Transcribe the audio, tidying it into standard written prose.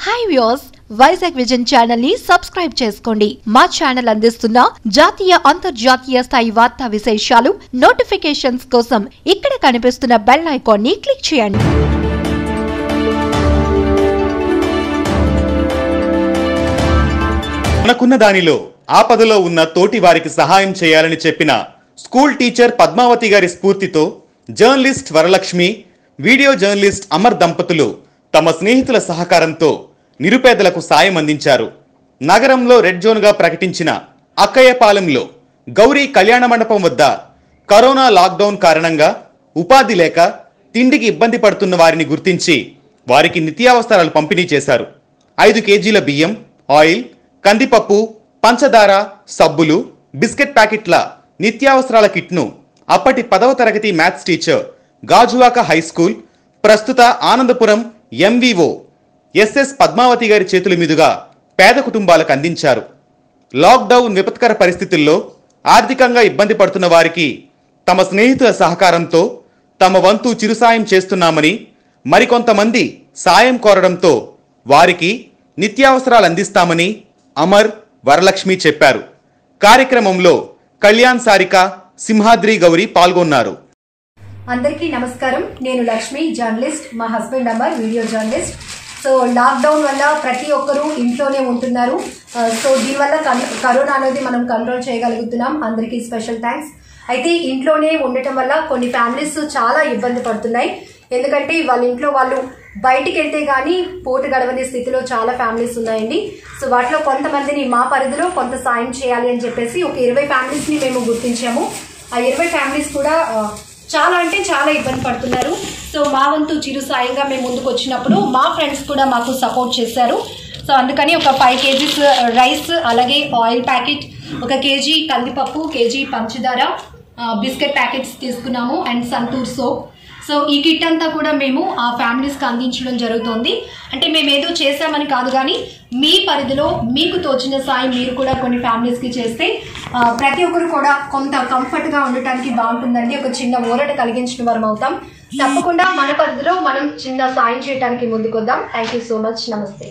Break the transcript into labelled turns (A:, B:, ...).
A: Hi viewers, Vizag vision channel ని subscribe చేసుకోండి. మా ఛానల్ అందిస్తున్న జాతీయ అంతర్జాతీయ స్థాయి వార్తా విశేషాలు నోటిఫికేషన్స్ కోసం ఇక్కడ కనిపిస్తున్న బెల్ ఐకాన్ ని క్లిక్ చేయండి.
B: మనకున్న దానిలో ఆపదలో ఉన్న తోటి వారికి సహాయం చేయాలని చెప్పిన స్కూల్ టీచర్ పద్మావతి గారి స్ఫూర్తితో journalist Varalakshmi, video journalist Amar దంపతులు తమ స్నేహితుల సహకారంతో నిరుపేదలకు సాయం అందించారు. నగరంలో రెడ్ జోన్గా ప్రకటించిన అక్కయ్యపాలెంలో గౌరీ కళ్యాణ మండపం వద్ద కరోనా లాక్డౌన్ కారణంగా ఉపాధి లేక తిండికి ఇబ్బంది పడుతున్న వారిని గుర్తించి వారికి నిత్యావసరాలు పంపిణీ చేశారు. 5 కేజీల బియ్యం, ఆయిల్, కందిపప్పు, పంచదార, సబ్బులు, బిస్కెట్ ప్యాకెట్ల నిత్యావసరాల కిట్ను అప్పటి 10వ తరగతి maths teacher Gajuwaka high school, ప్రస్తుత ఆనందపురం ఎంవీఓ ఎస్ఎస్ పద్మావతి గారి చేతుల మీదుగా పేద కుటుంబాలకు అందించారు. లాక్డౌన్ విపత్కర పరిస్థితుల్లో ఆర్థికంగా ఇబ్బంది పడుతున్న వారికి తమ స్నేహితుల సహకారంతో తమ వంతు చిరుసాయం చేస్తున్నామని, మరికొంతమంది సాయం కోరడంతో వారికి నిత్యావసరాలు అందిస్తామని అమర్, వరలక్ష్మి చెప్పారు. కార్యక్రమంలో కళ్యాణ్, సారిక, సింహాద్రి, గౌరీ పాల్గొన్నారు.
C: అందరికీ నమస్కారం. నేను లక్ష్మి, జర్నలిస్ట్. మా husband Amar, video journalist. So lockdown వల్ల ప్రతి ఒక్కరూ ఇంట్లోనే ఉంటున్నారు. సో దీనివల్ల కరోనా అనేది మనం కంట్రోల్ చేయగలుగుతున్నాం. అందరికీ స్పెషల్ థ్యాంక్స్. అయితే ఇంట్లోనే ఉండటం వల్ల కొన్ని ఫ్యామిలీస్ చాలా ఇబ్బంది పడుతున్నాయి. ఎందుకంటే వాళ్ళ ఇంట్లో వాళ్ళు బయటికి వెళ్తే కానీ పూట గడవని స్థితిలో చాలా ఫ్యామిలీస్ ఉన్నాయండి. సో వాటిలో కొంతమందిని మా పరిధిలో కొంత సాయం చేయాలి అని చెప్పేసి ఒక 20 ఫ్యామిలీస్ని మేము గుర్తించాము. ఆ 20 ఫ్యామిలీస్ కూడా చాలా అంటే చాలా ఇబ్బంది పడుతున్నారు. సో మా వంతు చిరు సాయంగా మేము ముందుకు వచ్చినప్పుడు మా ఫ్రెండ్స్ కూడా మాకు సపోర్ట్ చేశారు. సో అందుకని ఒక 5 కేజీస్ రైస్, అలాగే ఆయిల్ ప్యాకెట్, 1 కేజీ కందిపప్పు, కేజీ పంచదార, బిస్కెట్ ప్యాకెట్స్ తీసుకున్నాము అండ్ సంతూర్ సోప్. సో ఈ కిట్ అంతా కూడా మేము ఆ ఫ్యామిలీస్కి అందించడం జరుగుతుంది. అంటే మేము ఏదో చేసామని కాదు, కానీ మీ పరిధిలో మీకు తోచిన సాయం మీరు కూడా కొన్ని ఫ్యామిలీస్కి చేస్తే ప్రతి ఒక్కరు కూడా కొంత కంఫర్ట్గా ఉండటానికి బాగుంటుందండి. ఒక చిన్న ఊరట కలిగించిన వారం అవుతాం. తప్పకుండా మన పరిధిలో మనం చిన్న సాయం చేయడానికి ముందుకొద్దాం. Thank you so much. నమస్తే.